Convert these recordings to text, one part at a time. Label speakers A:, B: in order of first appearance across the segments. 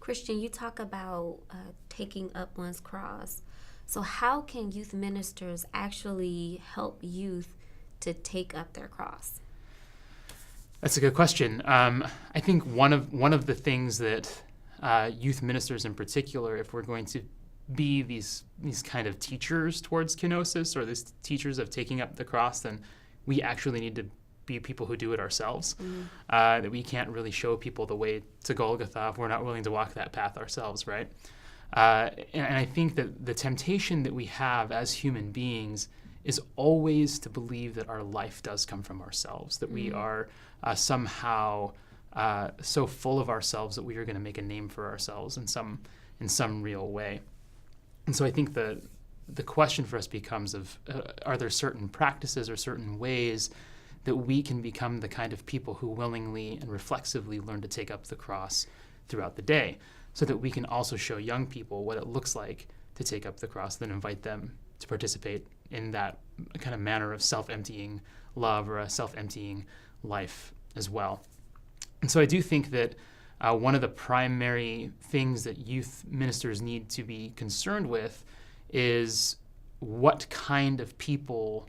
A: Christian, you talk about taking up one's cross. So how can youth ministers actually help youth to take up their cross?
B: That's a good question. I think one of the things that youth ministers in particular, if we're going to be these kind of teachers towards kenosis, or these teachers of taking up the cross, then we actually need to be people who do it ourselves. That we can't really show people the way to Golgotha if we're not willing to walk that path ourselves, right? And I think that the temptation that we have as human beings is always to believe that our life does come from ourselves, that we are somehow so full of ourselves that we are going to make a name for ourselves in some real way. And so I think the question for us becomes are there certain practices or certain ways that we can become the kind of people who willingly and reflexively learn to take up the cross throughout the day, so that we can also show young people what it looks like to take up the cross, then invite them to participate in that kind of manner of self-emptying love or a self-emptying life as well. And so I do think that one of the primary things that youth ministers need to be concerned with is what kind of people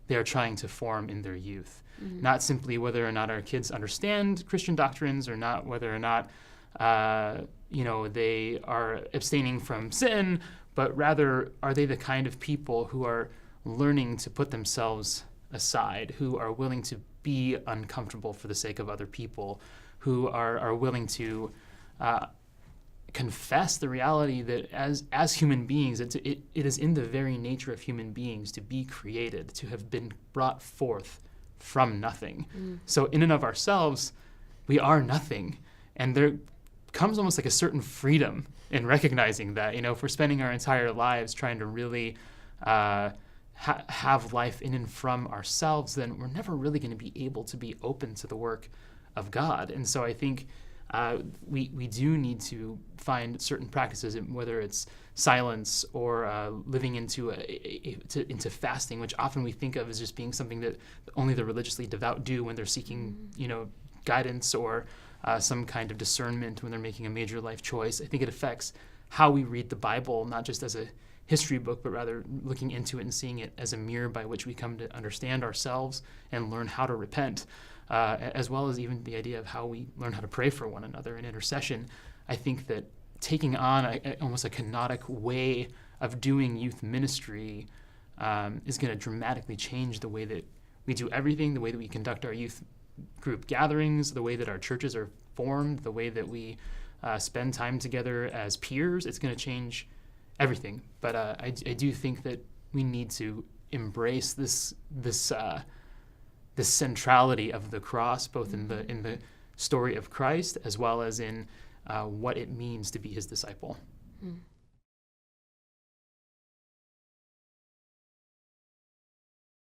B: they are trying to form in their youth. Not simply whether or not our kids understand Christian doctrines, or not whether or not they are abstaining from sin, but rather, are they the kind of people who are learning to put themselves aside, who are willing to be uncomfortable for the sake of other people, who are willing to confess the reality that as human beings, it is in the very nature of human beings to be created, to have been brought forth from nothing. So in and of ourselves, we are nothing. And there comes almost like a certain freedom in recognizing that. If we're spending our entire lives trying to really have life in and from ourselves, then we're never really going to be able to be open to the work of God. And so I think we do need to find certain practices, whether it's silence or living into fasting, which often we think of as just being something that only the religiously devout do when they're seeking, guidance or some kind of discernment when they're making a major life choice. I think it affects how we read the Bible, not just as a history book, but rather looking into it and seeing it as a mirror by which we come to understand ourselves and learn how to repent, as well as even the idea of how we learn how to pray for one another in intercession. I think that taking on almost a canonic way of doing youth ministry is going to dramatically change the way that we do everything, the way that we conduct our youth group gatherings, the way that our churches are formed, the way that we spend time together as peers. It's going to change everything. But I do think that we need to embrace this centrality of the cross, both in the story of Christ as well as in what it means to be his disciple.